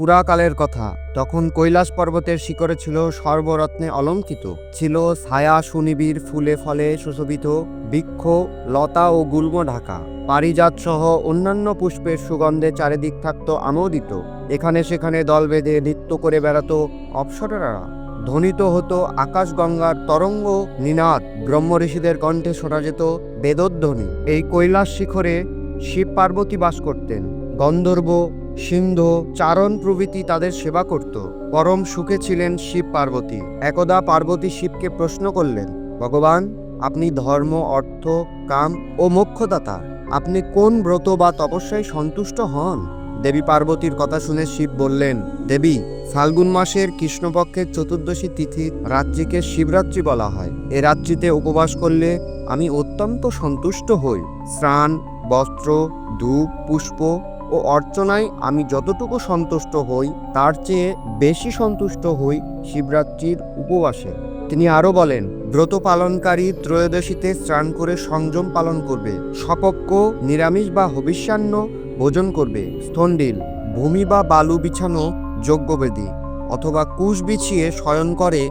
পুরাকালের কথা। তখন কৈলাস পর্বতের শিখরে ছিল সর্বরত্নে অলঙ্কিত, ছিল ছায়া সুনিবিড় ফুলে ফলে সুশোভিত, বৃক্ষ লতা ও গুল্ম ঢাকা, পারিজাত সহ অন্যান্য পুষ্পের সুগন্ধে চারিদিক থাকত আমোদিত। এখানে সেখানে দল বেঁধে নৃত্য করে বেড়াতো অপ্সরারা। ধ্বনিত হতো আকাশ গঙ্গার তরঙ্গ নিনাদ, ব্রহ্ম ঋষিদের কণ্ঠে শোনা যেত বেদধ্বনি। এই কৈলাস শিখরে শিব পার্বতী বাস করতেন। গন্ধর্ব, সিন্ধ, চারণ প্রভৃতি তাদের সেবা করত। পরম সুখে ছিলেন শিব পার্বতী। একদা পার্বতী শিবকে প্রশ্ন করলেন, ভগবান, আপনি ধর্ম, অর্থ, কাম ও মোক্ষদাতা। আপনি কোন ব্রত বা তপস্যায় সন্তুষ্ট হন? দেবী পার্বতীর কথা শুনে শিব বললেন, দেবী, ফাল্গুন মাসের কৃষ্ণপক্ষের চতুর্দশী তিথি রাত্রিকে শিবরাত্রি বলা হয়। এ রাত্রিতে উপবাস করলে আমি অত্যন্ত সন্তুষ্ট হই। স্নান, বস্ত্র, ধূপ, পুষ্প ও অর্চনায় আমি যতটুকু সন্তুষ্ট হই তার চেয়ে বেশি সন্তুষ্ট হই শিবরাত্রির উপবাসে। তিনি আরও বলেন, ব্রত পালনকারী ত্রয়োদশীতে স্নান করে সংযম পালন করবে, সপক্ষ, নিরামিষ বা হবিষ্যান্ন ভোজন করবে, স্থণ্ডিল, ভূমি বা বালু বিছানো যজ্ঞবেদী অথবা কুশ বিছিয়ে শয়ন করে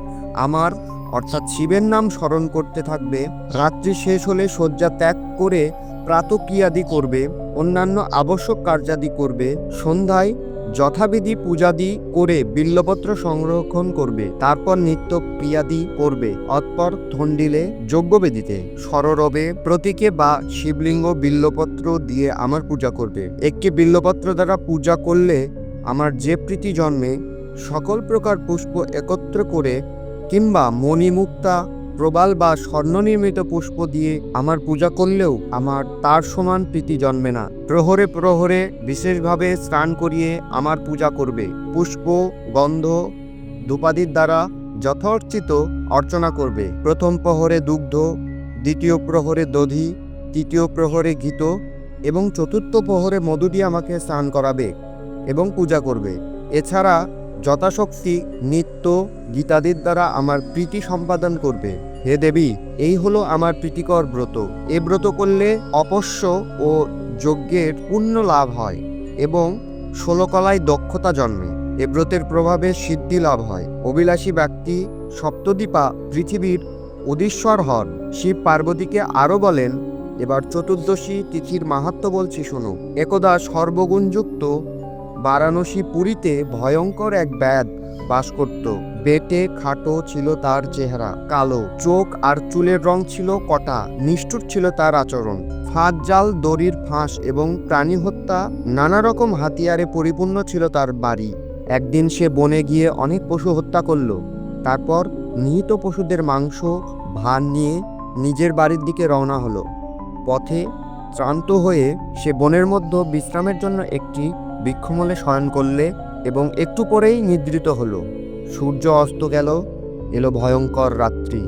আমার অর্থাৎ শিবের নাম স্মরণ করতে থাকবে। রাত্রি শেষ হলে শয্যা ত্যাগ করে প্রাতক্রিয়াদি করবে, অন্যান্য আবশ্যক কার্যাদি করবে, সন্ধ্যায় যথাবিধি পূজাদি করে বিল্লপত্র সংরক্ষণ করবে, তারপর নিত্য ক্রিয়াদি করবে, অতঃপর থন্ডিলে যজ্ঞবেদিতে সররবে প্রতীকে বা শিবলিঙ্গ বিল্লপত্র দিয়ে আমার পূজা করবে। একটি বিল্লপত্র দ্বারা পূজা করলে আমার যে প্রীতি জন্মে, সকল প্রকার পুষ্প একত্র করে কিংবা মণিমুক্তা, প্রবাল বা স্বর্ণনির্মিত পুষ্প দিয়ে আমার পূজা করলেও আমার তার সমান প্রীতি জন্মে না। প্রহরে প্রহরে বিশেষভাবে স্নান করিয়ে আমার পূজা করবে, পুষ্প, গন্ধ, ধূপাদির দ্বারা যথোচিত অর্চনা করবে। প্রথম প্রহরে দুগ্ধ, দ্বিতীয় প্রহরে দধি, তৃতীয় প্রহরে ঘৃত এবং চতুর্থ প্রহরে মধু দিয়ে আমাকে স্নান করাবে এবং পূজা করবে। এছাড়া যথাশক্তি নিত্য গীতাদির দ্বারা আমার প্রীতি সম্পাদন করবে। হে দেবী, এই হলো আমার প্রীতিকর ব্রত। এ ব্রত করলে অপস্য ও যজ্ঞের পুণ্য লাভ হয় এবং ষোলকলায় দক্ষতা জন্মে। এ ব্রতের প্রভাবে সিদ্ধি লাভ হয়। অভিলাষী ব্যক্তি সপ্তদ্বীপা পৃথিবীর অধীশ্বর হন। শিব পার্বতীকে আরও বলেন, এবার চতুর্দশী তিথির মাহাত্ম্য বলছি শোনো। একদা সর্বগুণযুক্ত বারাণসী পুরীতে ভয়ঙ্কর এক ব্যাধ বাস করত। বেটে খাটো ছিল তার চেহারা, কালো চোখ আর চুলের রং ছিল কটা, নিষ্ঠুর ছিল তার আচরণ। ফাঁদ, জাল, দড়ির ফাঁস এবং প্রাণী হত্যা নানা রকম হাতিয়ারে পরিপূর্ণ ছিল তার বাড়ি। একদিন সে বনে গিয়ে অনেক পশু হত্যা করল। তারপর নিহত পশুদের মাংস ভার নিয়ে নিজের বাড়ির দিকে রওনা হলো। পথে ক্লান্ত হয়ে সে বনের মধ্যে বিশ্রামের জন্য একটি বৃক্ষমূলে শয়ন করলে এবং একটু পরেই নিদ্রিত হলো। সূর্য অস্ত গেল, এলো ভয়ঙ্কর রাত্রি।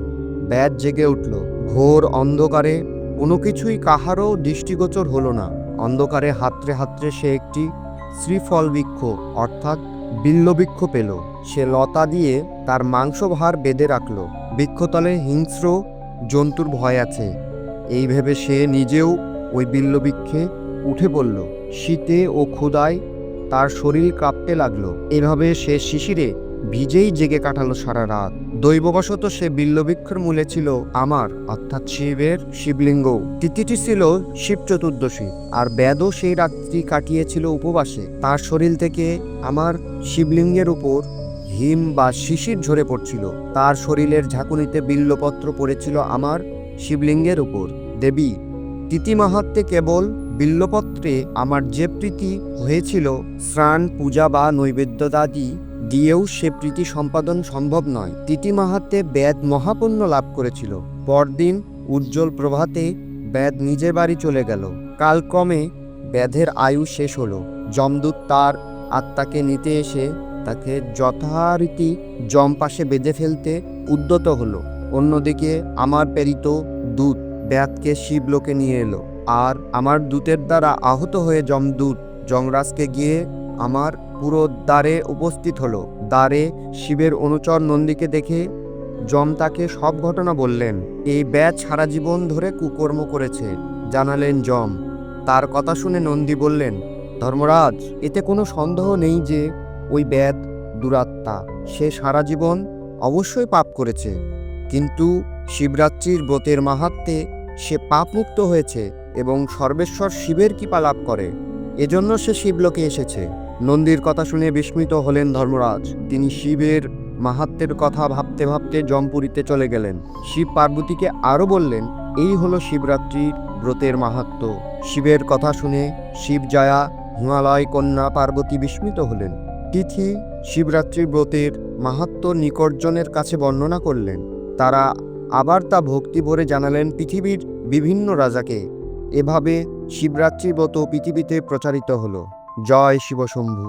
ব্যাধ জেগে উঠল। ঘোর অন্ধকারে কোনো কিছুই কাহারও দৃষ্টিগোচর হলো না। অন্ধকারে হাতড়ে হাতড়ে সে একটি শ্রীফল বৃক্ষ অর্থাৎ বিল্লবৃক্ষ পেল। সে লতা দিয়ে তার মাংস ভার বেঁধে রাখল। বৃক্ষতলে হিংস্র জন্তুর ভয় আছে এই ভেবে সে নিজেও ওই বিল্লবৃক্ষে উঠে পড়ল। শীতে ও ক্ষুধায় তার শরীর কাঁপতে লাগলো। এভাবে সে শিশিরে ভিজেই জেগে কাটালো সারা রাত। দৈববশত সে বিল্লবৃক্ষের মূলে ছিল আমার অর্থাৎ শিবের শিবলিঙ্গ। তিথিটি ছিল শিব চতুর্দশী, আর ব্যাধও সেই রাত্রি কাটিয়েছিল উপবাসে। তার শরীর থেকে আমার শিবলিঙ্গের উপর হিম বা শিশির ঝরে পড়ছিল। তার শরীরের ঝাঁকুনিতে বিল্লপত্র পড়েছিল আমার শিবলিঙ্গের উপর। দেবী, তিথি মাহাত্ম্যে কেবল বিল্লপত্রে আমার যে প্রীতি হয়েছিল, স্নান, পূজা বা নৈবেদ্যাদি দিয়েও সে প্রীতি সম্পাদন সম্ভব নয়। তিথি মাহাত্ম্যে ব্যাধ মহাপুণ্য লাভ করেছিল। পরদিন উজ্জ্বল প্রভাতে ব্যাধ নিজের বাড়ি চলে গেল। কালক্রমে ব্যাধের আয়ু শেষ হলো। যমদূত তার আত্মাকে নিতে এসে তাকে যথারীতি যমপাশে বেঁধে ফেলতে উদ্যত হলো। অন্যদিকে আমার প্রেরিত দূত ব্যাধকে শিবলোকে নিয়ে এলো, আর আমার দূতের দ্বারা আহত হয়ে যমদূত যমরাজকে গিয়ে আমার পুরো দ্বারে উপস্থিত হলো। দ্বারে শিবের অনুচর নন্দীকে দেখে যম তাকে সব ঘটনা বললেন। এই ব্যাধ সারা জীবন ধরে কুকর্ম করেছে, জানালেন যম। তার কথা শুনে নন্দী বললেন, ধর্মরাজ, এতে কোনো সন্দেহ নেই যে ওই ব্যাধ দুরাত্মা। সে সারা জীবন অবশ্যই পাপ করেছে, কিন্তু শিবরাত্রির ব্রতের মাহাত্ম্যে সে পাপমুক্ত হয়েছে এবং সর্বেশ্বর শিবের কৃপা লাভ করে। এজন্য সে শিবলোকে এসেছে। নন্দীর কথা শুনে বিস্মিত হলেন ধর্মরাজ। তিনি শিবের মাহাত্ম্যের কথা ভাবতে ভাবতে জমপুরীতে চলে গেলেন। শিব পার্বতীকে আরও বললেন, এই হলো শিবরাত্রির ব্রতের মাহাত্ম্য। শিবের কথা শুনে শিবজয়া হিমালয় কন্যা পার্বতী বিস্মিত হলেন। তিথি শিবরাত্রির ব্রতের মাহাত্ম্য নিকটজনের কাছে বর্ণনা করলেন। তারা আবার তা ভক্তি ভরে জানালেন পৃথিবীর বিভিন্ন রাজাকে। এভাবে শিবরাত্রি ব্রত পৃথিবীতে প্রচারিত হলো। জয় শিবশম্ভু।